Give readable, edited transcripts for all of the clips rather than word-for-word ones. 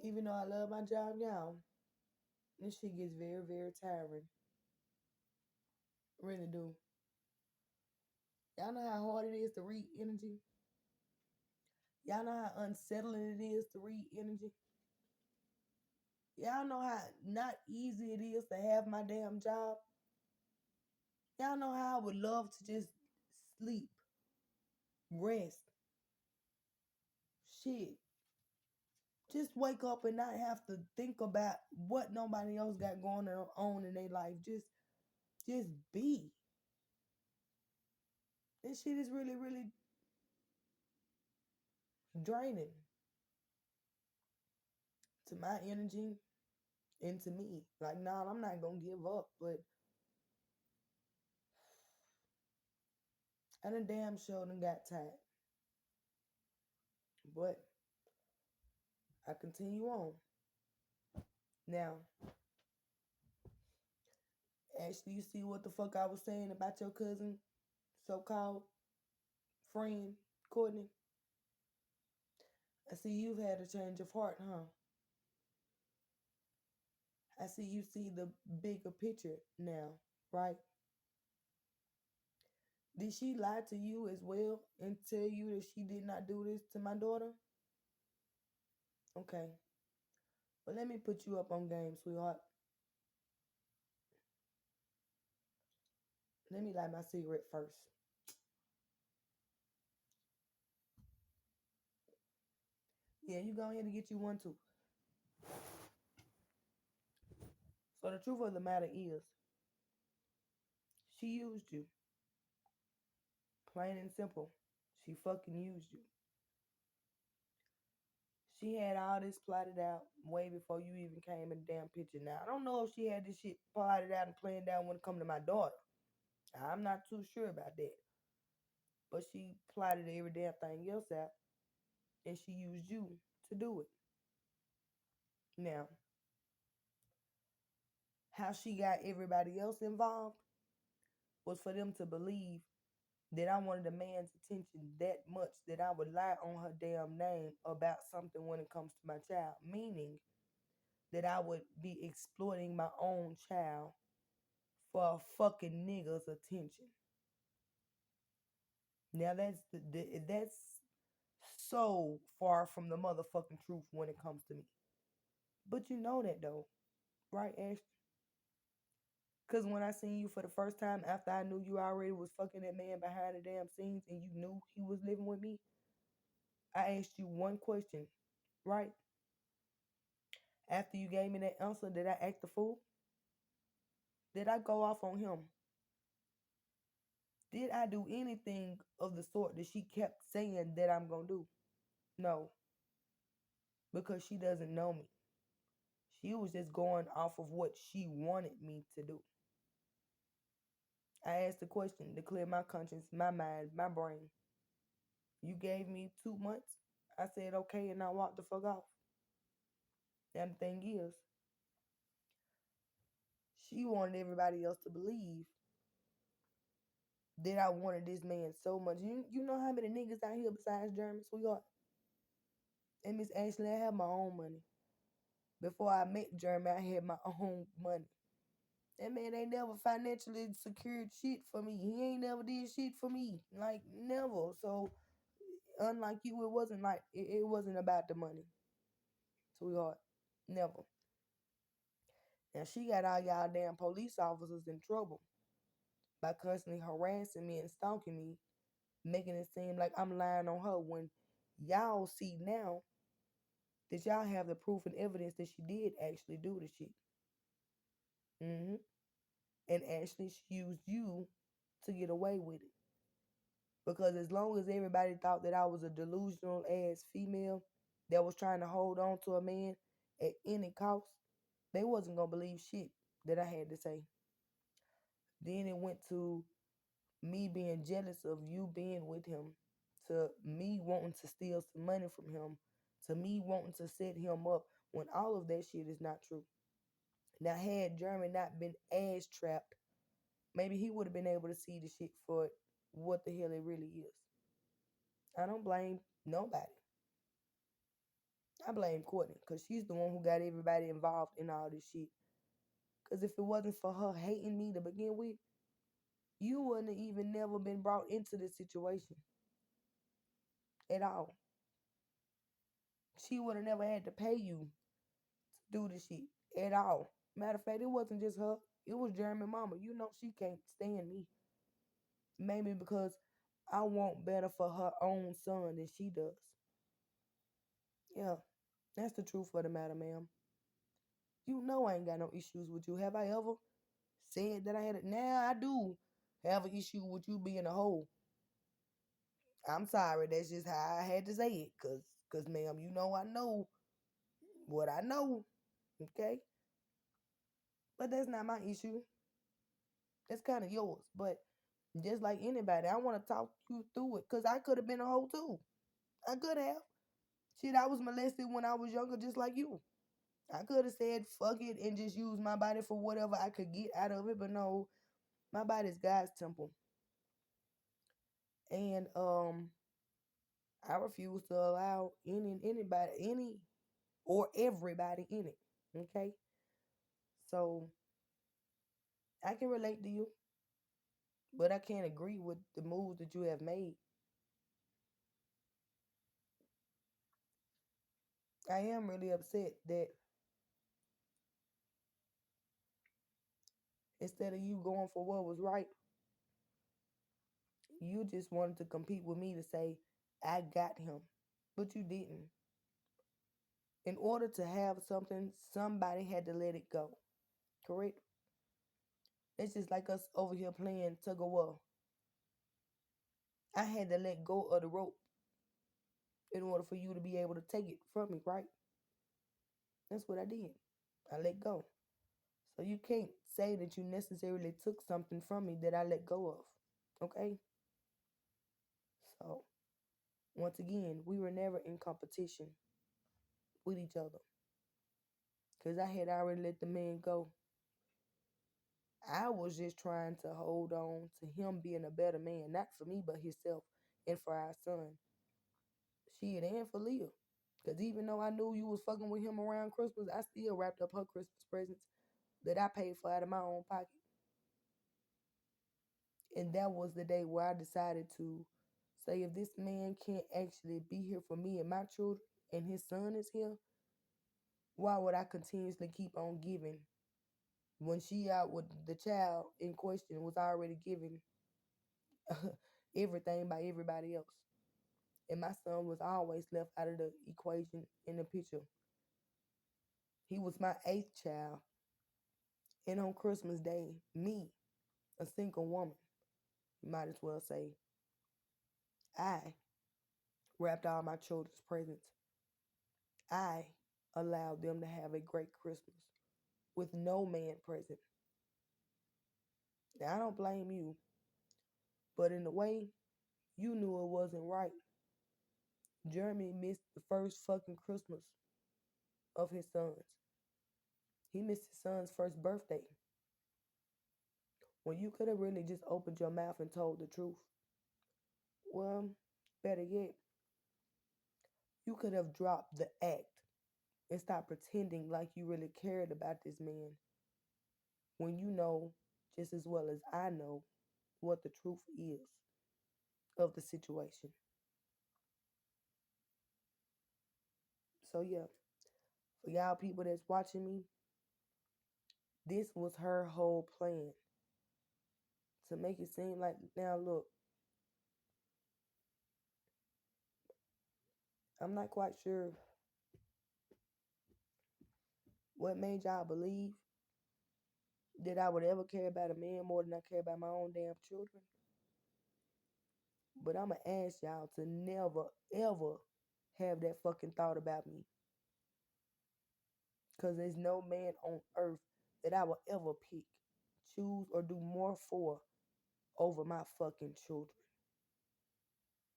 Even though I love my job now, this shit gets very, very tiring. Really do. Y'all know how hard it is to read energy? Y'all know how unsettling it is to read energy? Y'all know how not easy it is to have my damn job? Y'all know how I would love to just sleep, rest, shit. Just wake up and not have to think about what nobody else got going on in their life. Just be. This shit is really, really draining to my energy and to me. Like, nah, I'm not gonna give up, but I done damn sure done got tired. But I continue on. Now, actually, you see what the fuck I was saying about your cousin, so-called friend, Courtney? I see you've had a change of heart, huh? I see you see the bigger picture now, right? Did she lie to you as well and tell you that she did not do this to my daughter? Okay. But let me put you up on game, sweetheart. Let me light my cigarette first. Yeah, you go ahead and get you one too. So the truth of the matter is, she used you. Plain and simple. She fucking used you. She had all this plotted out way before you even came in the damn picture. Now, I don't know if she had this shit plotted out and planned out when it come to my daughter. I'm not too sure about that. But she plotted every damn thing else out, and she used you to do it. Now, how she got everybody else involved was for them to believe that I wanted a man's attention that much that I would lie on her damn name about something when it comes to my child. Meaning that I would be exploiting my own child for a fucking nigga's attention. Now that's so far from the motherfucking truth when it comes to me. But you know that though, right, Ash? Cause when I seen you for the first time after I knew you already was fucking that man behind the damn scenes and you knew he was living with me, I asked you one question, right? After you gave me that answer, did I act a fool? Did I go off on him? Did I do anything of the sort that she kept saying that I'm gonna do? No, because she doesn't know me. She was just going off of what she wanted me to do. I asked the question to clear my conscience, my mind, my brain. You gave me 2 months. I said okay, and I walked the fuck off. And the thing is, she wanted everybody else to believe that I wanted this man so much. You know how many niggas out here besides Jeremy, sweetheart? And Miss Ashley, I have my own money. Before I met Jeremy, I had my own money. That man ain't never financially secured shit for me. He ain't never did shit for me. Like, never. So, unlike you, it wasn't about the money, sweetheart. Never. Now, she got all y'all damn police officers in trouble by constantly harassing me and stalking me, making it seem like I'm lying on her when y'all see now that y'all have the proof and evidence that she did actually do the shit. Mm-hmm. And actually, she used you to get away with it. Because as long as everybody thought that I was a delusional ass female that was trying to hold on to a man at any cost, they wasn't gonna believe shit that I had to say. Then it went to me being jealous of you being with him, to me wanting to steal some money from him, to me wanting to set him up when all of that shit is not true. Now, had Jeremy not been ass trapped, maybe he would have been able to see the shit for what the hell it really is. I don't blame nobody. I blame Courtney because she's the one who got everybody involved in all this shit. Because if it wasn't for her hating me to begin with, you wouldn't have even never been brought into this situation at all. She would have never had to pay you to do the shit at all. Matter of fact, it wasn't just her. It was Jeremy mama. You know she can't stand me. Maybe because I want better for her own son than she does. Yeah, that's the truth of the matter, ma'am. You know I ain't got no issues with you. Have I ever said that I had it? Now I do have an issue with you being a hoe. I'm sorry. That's just how I had to say it. Cause ma'am, you know I know what I know. Okay? But that's not my issue. That's kind of yours. But just like anybody, I want to talk you through it. Cause I could have been a hoe too. I could have. Shit, I was molested when I was younger, just like you. I could have said fuck it and just use my body for whatever I could get out of it, but no, my body's God's temple. And I refuse to allow anybody, any or everybody in it. Okay? So I can relate to you, but I can't agree with the moves that you have made. I am really upset that instead of you going for what was right, you just wanted to compete with me to say, I got him. But you didn't. In order to have something, somebody had to let it go. Correct? It's just like us over here playing tug of war. I had to let go of the rope in order for you to be able to take it from me, right? That's what I did. I let go. So you can't say that you necessarily took something from me that I let go of. Okay? So, once again, we were never in competition with each other. Because I had already let the man go. I was just trying to hold on to him being a better man, not for me, but himself and for our son. Shit, and for Leah. Because even though I knew you was fucking with him around Christmas, I still wrapped up her Christmas presents that I paid for out of my own pocket. And that was the day where I decided to say, if this man can't actually be here for me and my children, and his son is here, why would I continuously keep on giving when she out with the child in question was already given everything by everybody else? And my son was always left out of the equation in the picture. He was my eighth child. And on Christmas Day, me, a single woman, you might as well say, I wrapped all my children's presents. I allowed them to have a great Christmas with no man present. Now, I don't blame you, but in a way, you knew it wasn't right. Jeremy missed the first fucking Christmas of his son's. He missed his son's first birthday when you could have really just opened your mouth and told the truth. Well, better yet, you could have dropped the act and stopped pretending like you really cared about this man when you know just as well as I know what the truth is of the situation. So, yeah, for y'all people that's watching me, this was her whole plan to make it seem like, now look, I'm not quite sure what made y'all believe that I would ever care about a man more than I care about my own damn children. But I'm going to ask y'all to never, ever have that fucking thought about me. Because there's no man on earth that I will ever pick, choose, or do more for over my fucking children.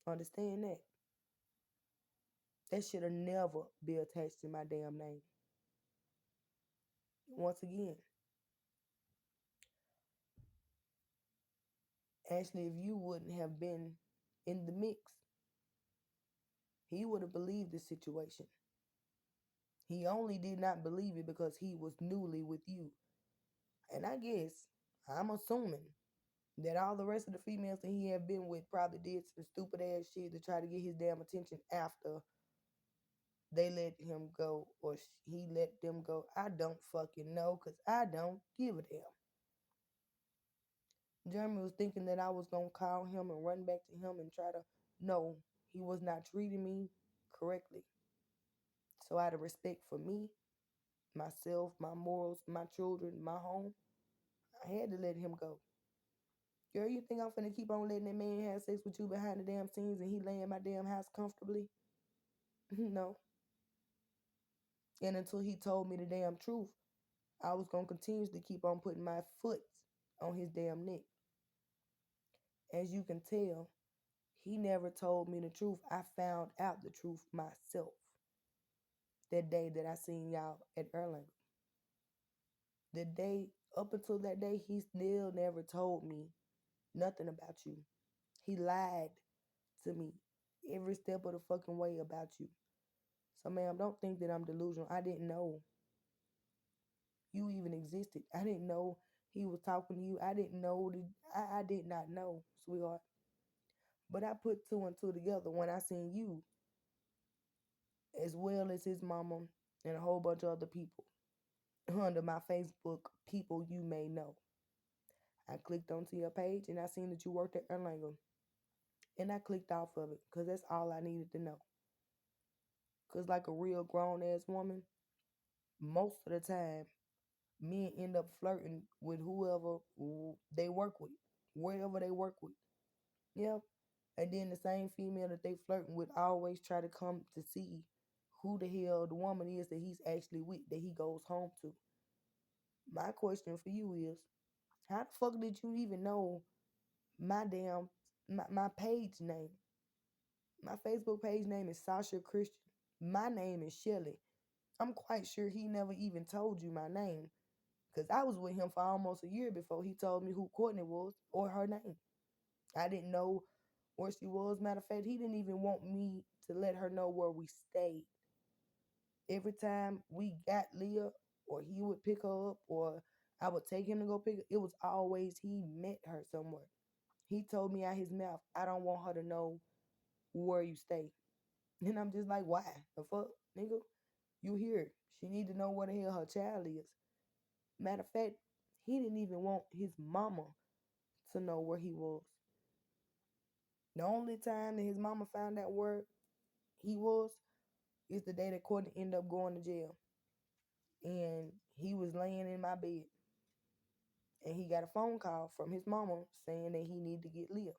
Understand that? That should have never be attached to my damn name. Once again, Ashley, if you wouldn't have been in the mix, he would have believed the situation. He only did not believe it because he was newly with you. And I guess, I'm assuming that all the rest of the females that he had been with probably did some stupid ass shit to try to get his damn attention after they let him go or he let them go. I don't fucking know because I don't give a damn. Jeremy was thinking that I was going to call him and run back to him and try to. No, he was not treating me correctly. So out of respect for me, myself, my morals, my children, my home, I had to let him go. Girl, you think I'm finna keep on letting that man have sex with you behind the damn scenes and he lay in my damn house comfortably? No. And until he told me the damn truth, I was gonna continuously keep on putting my foot on his damn neck. As you can tell, he never told me the truth. I found out the truth myself that day that I seen y'all at Erlang. The day up until that day, he still never told me nothing about you. He lied to me every step of the fucking way about you. So, ma'am, don't think that I'm delusional. I didn't know you even existed. I didn't know he was talking to you. I didn't know I did not know, sweetheart. But I put two and two together when I seen you, as well as his mama and a whole bunch of other people under my Facebook people you may know. I clicked onto your page and I seen that you worked at Erlangen. And I clicked off of it because that's all I needed to know. Because, like a real grown ass woman, most of the time, men end up flirting with whoever they work with, wherever they work with. Yeah. And then the same female that they flirting with always try to come to see who the hell the woman is that he's actually with, that he goes home to. My question for you is, how the fuck did you even know my damn my page name? My Facebook page name is Sasha Christian. My name is Shelly. I'm quite sure he never even told you my name because I was with him for almost a year before he told me who Courtney was or her name. I didn't know where she was. Matter of fact, he didn't even want me to let her know where we stayed. Every time we got Leah or he would pick her up or I would take him to go pick her, it was always he met her somewhere. He told me out his mouth, I don't want her to know where you stay. And I'm just like, why? The fuck, nigga? You here. She need to know where the hell her child is. Matter of fact, he didn't even want his mama to know where he was. The only time that his mama found out where he was is the day that Courtney ended up going to jail. And he was laying in my bed. And he got a phone call from his mama saying that he needed to get Leah.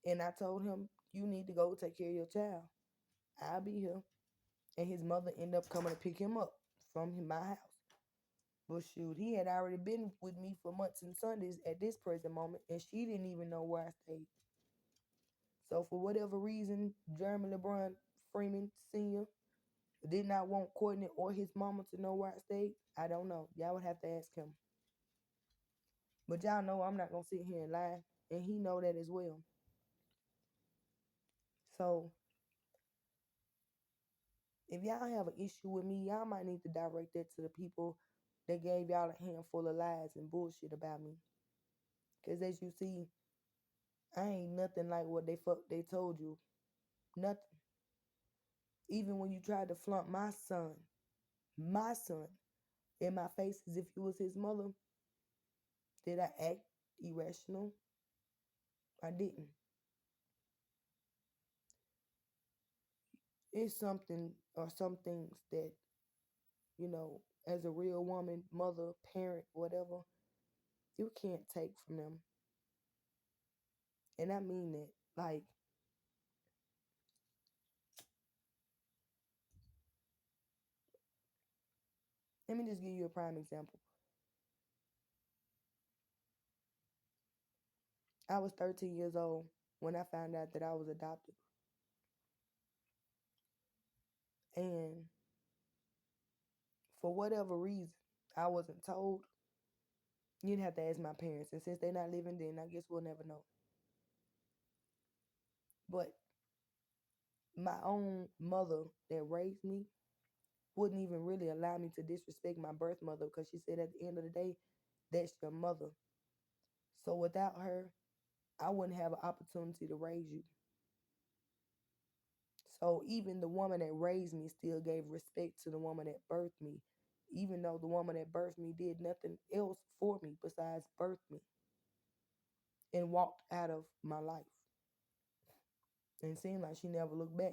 And I told him, you need to go take care of your child. I'll be here. And his mother ended up coming to pick him up from my house. But shoot, he had already been with me for months and Sundays at this present moment, and she didn't even know where I stayed. So for whatever reason, Jeremy LeBron Freeman Sr. did not want Courtney or his mama to know where I stayed. I don't know. Y'all would have to ask him. But y'all know I'm not gonna sit here and lie, and he know that as well. So if y'all have an issue with me, y'all might need to direct that to the people that gave y'all a handful of lies and bullshit about me. Cause as you see, I ain't nothing like what they told you. Nothing. Even when you tried to flaunt my son, in my face as if you was his mother, did I act irrational? I didn't. It's something or some things that, as a real woman, mother, parent, whatever, you can't take from them. And I mean that. Like, let me just give you a prime example. I was 13 years old when I found out that I was adopted. And for whatever reason, I wasn't told. You'd have to ask my parents. And since they're not living, then I guess we'll never know. But my own mother that raised me, wouldn't even really allow me to disrespect my birth mother because she said at the end of the day, that's your mother. So without her, I wouldn't have an opportunity to raise you. So even the woman that raised me still gave respect to the woman that birthed me, even though the woman that birthed me did nothing else for me besides birth me and walked out of my life. And it seemed like she never looked back.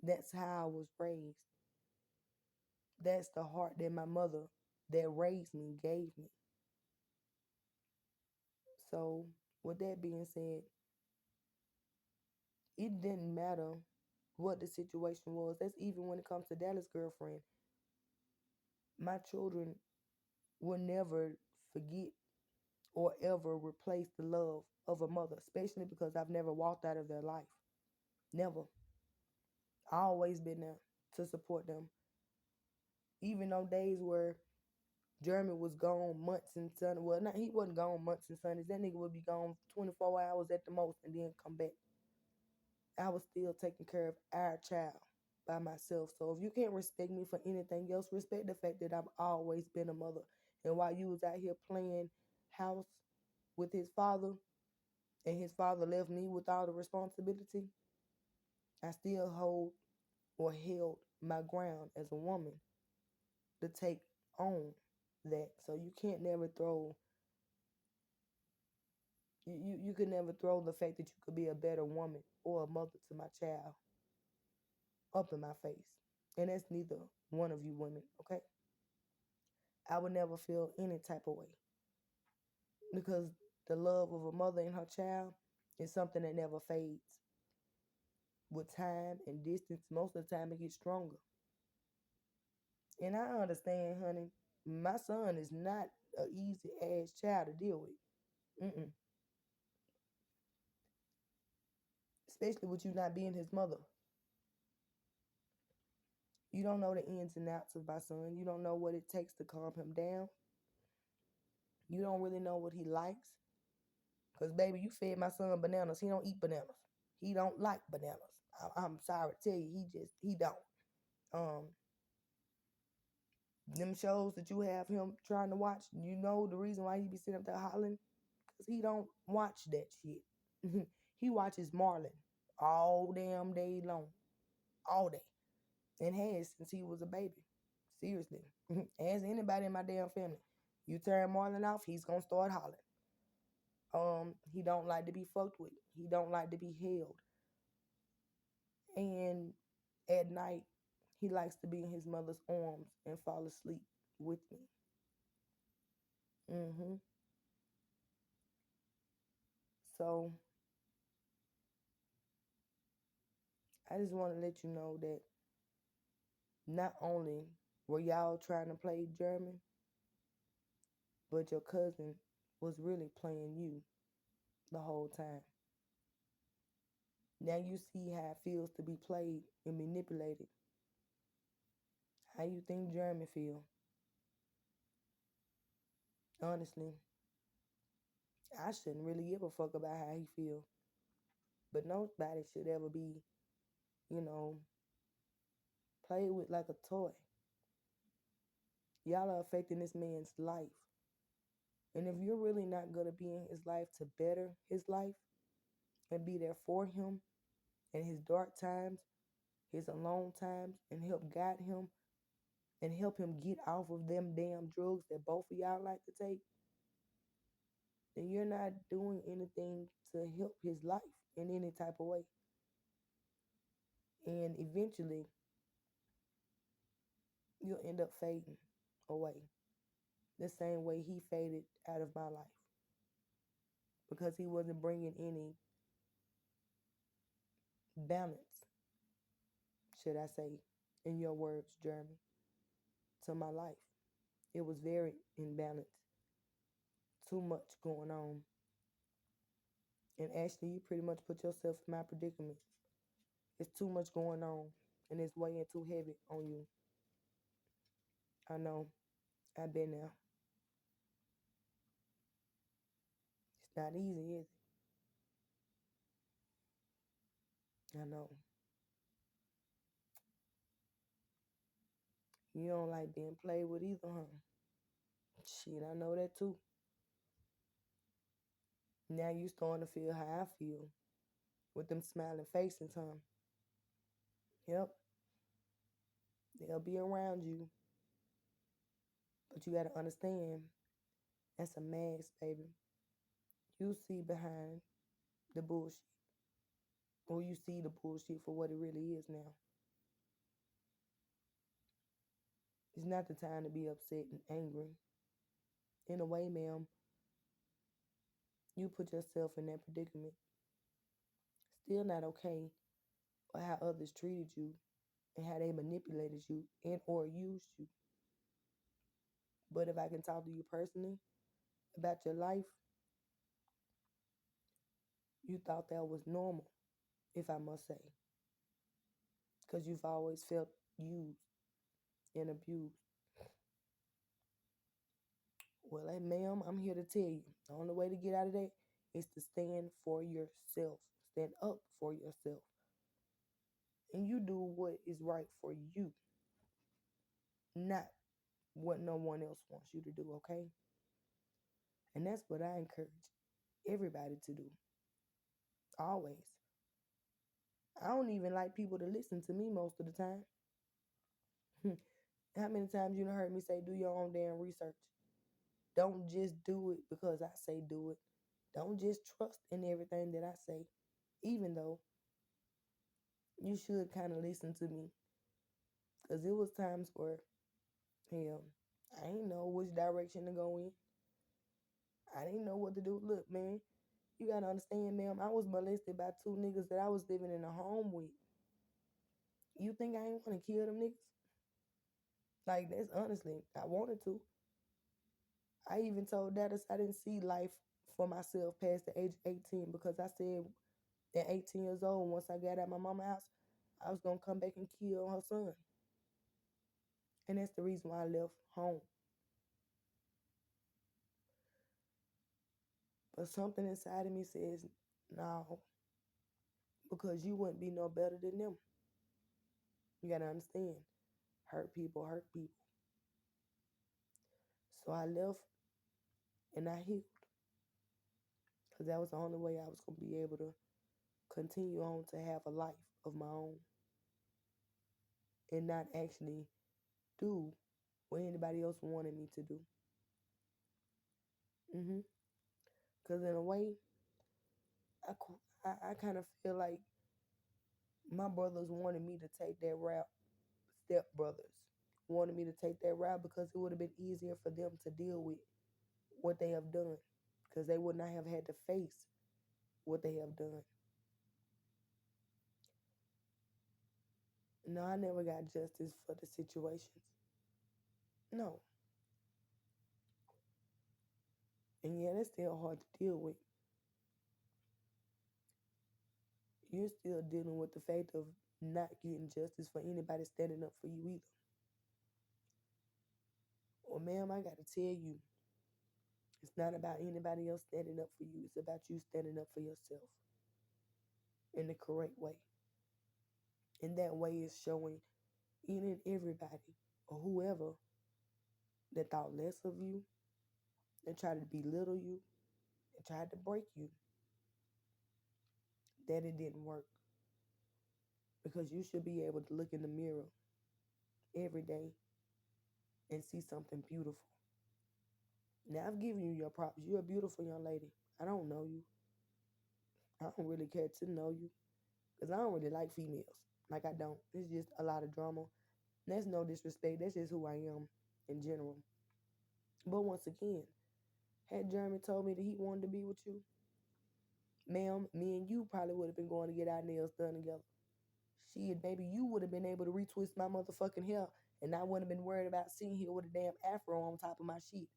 That's how I was raised. That's the heart that my mother that raised me gave me. So with that being said, it didn't matter what the situation was. That's even when it comes to Dallas girlfriend. My children will never forget or ever replace the love of a mother, especially because I've never walked out of their life. Never. I always been there to support them. Even on days where Jeremy was gone months and Sundays. Well, not he wasn't gone months and Sundays. That nigga would be gone 24 hours at the most and then come back. I was still taking care of our child by myself. So if you can't respect me for anything else, respect the fact that I've always been a mother. And while you was out here playing house with his father, and his father left me with all the responsibility, I still hold or held my ground as a woman to take on that. So you can't never throw you could never throw the fact that you could be a better woman or a mother to my child up in my face. And that's neither one of you women, okay? I would never feel any type of way because the love of a mother and her child is something that never fades. With time and distance, most of the time it gets stronger. And I understand, honey, my son is not an easy ass child to deal with. Mm-mm. Especially with you not being his mother. You don't know the ins and outs of my son. You don't know what it takes to calm him down. You don't really know what he likes. Because, baby, you fed my son bananas. He don't eat bananas. He don't like bananas. I'm sorry to tell you, he don't. Um, them shows that you have him trying to watch, you know the reason why he be sitting up there hollering? Because he don't watch that shit. He watches Marlon all damn day long. All day. And has since he was a baby. Seriously. As anybody in my damn family. You turn Marlon off, he's gonna start hollering. He don't like to be fucked with. He don't like to be held. And at night, he likes to be in his mother's arms and fall asleep with me. Mm-hmm. So I just want to let you know that not only were y'all trying to play German, but your cousin was really playing you the whole time. Now you see how it feels to be played and manipulated. How you think Jeremy feel? Honestly, I shouldn't really give a fuck about how he feel. But nobody should ever be, you know, played with like a toy. Y'all are affecting this man's life. And if you're really not going to be in his life to better his life and be there for him in his dark times, his alone times, and help guide him and help him get off of them damn drugs that both of y'all like to take, then you're not doing anything to help his life in any type of way. And eventually, you'll end up fading away the same way he faded out of my life because he wasn't bringing any balance, should I say, in your words, Jeremy, to my life. It was very imbalanced. Too much going on. And actually, you pretty much put yourself in my predicament. It's too much going on, and it's weighing too heavy on you. I know. I've been there. It's not easy, is it? I know. You don't like being played with either, huh? Shit, I know that too. Now you starting to feel how I feel with them smiling faces, huh? Yep, they'll be around you, but you gotta understand that's a mask, baby. You see behind the bullshit, or you see the bullshit for what it really is now. It's not the time to be upset and angry. In a way, ma'am, you put yourself in that predicament. Still not okay for how others treated you and how they manipulated you and or used you. But if I can talk to you personally about your life, you thought that was normal, if I must say, because you've always felt used and abused. Well, hey, ma'am, I'm here to tell you the only way to get out of that is to stand for yourself, stand up for yourself, and you do what is right for you, not what no one else wants you to do, okay? And that's what I encourage everybody to do, always. I don't even like people to listen to me most of the time. How many times you done heard me say, do your own damn research? Don't just do it because I say do it. Don't just trust in everything that I say, even though you should kind of listen to me. Because it was times where, hell, I didn't know which direction to go in. I didn't know what to do. Look, man, you got to understand, ma'am, I was molested by two niggas that I was living in a home with. You think I ain't want to kill them niggas? Like, that's honestly, I wanted to. I even told Dallas I didn't see life for myself past the age of 18 because I said at 18 years old, once I got out of my mama's house, I was going to come back and kill her son. And that's the reason why I left home. But something inside of me says, no, because you wouldn't be no better than them. You got to understand, hurt people hurt people. So I left and I healed because that was the only way I was going to be able to continue on to have a life of my own and not actually do what anybody else wanted me to do. Because in a way, I kind of feel like my brothers wanted me to take that route. Step brothers wanted me to take that route because it would have been easier for them to deal with what they have done because they would not have had to face what they have done. No, I never got justice for the situations. No. And yeah, that's still hard to deal with. You're still dealing with the fact of not getting justice for anybody standing up for you either. Well, ma'am, I got to tell you, it's not about anybody else standing up for you. It's about you standing up for yourself in the correct way. And that way is showing any and everybody or whoever that thought less of you, that tried to belittle you, that tried to break you, that it didn't work. Because you should be able to look in the mirror every day and see something beautiful. Now, I've given you your props. You're a beautiful young lady. I don't know you. I don't really care to know you because I don't really like females. Like, I don't. It's just a lot of drama. That's no disrespect. That's just who I am in general. But once again, had Jeremy told me that he wanted to be with you, ma'am, me and you probably would have been going to get our nails done together. Shit, maybe you would have been able to retwist my motherfucking hair and I wouldn't have been worried about sitting here with a damn afro on top of my sheet.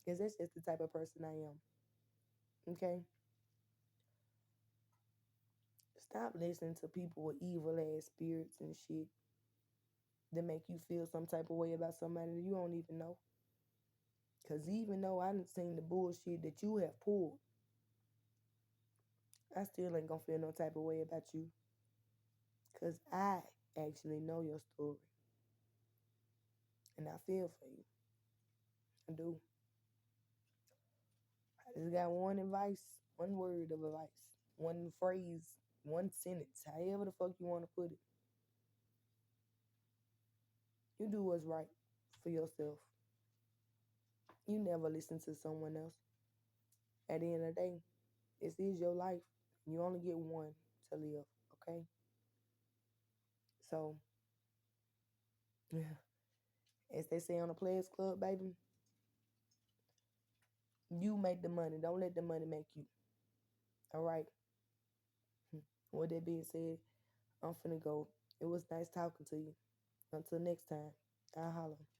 Because that's just the type of person I am. Okay? Stop listening to people with evil ass spirits and shit that make you feel some type of way about somebody that you don't even know. Because even though I done seen the bullshit that you have pulled, I still ain't gonna feel no type of way about you. Because I actually know your story. And I feel for you. I do. I just got one advice, one word of advice, one phrase, one sentence, however the fuck you want to put it. You do what's right for yourself. You never listen to someone else. At the end of the day, this is your life. You only get one to live, okay? So, as they say on the Players Club, baby, you make the money. Don't let the money make you. All right? With that being said, I'm finna go. It was nice talking to you. Until next time, I'll holler.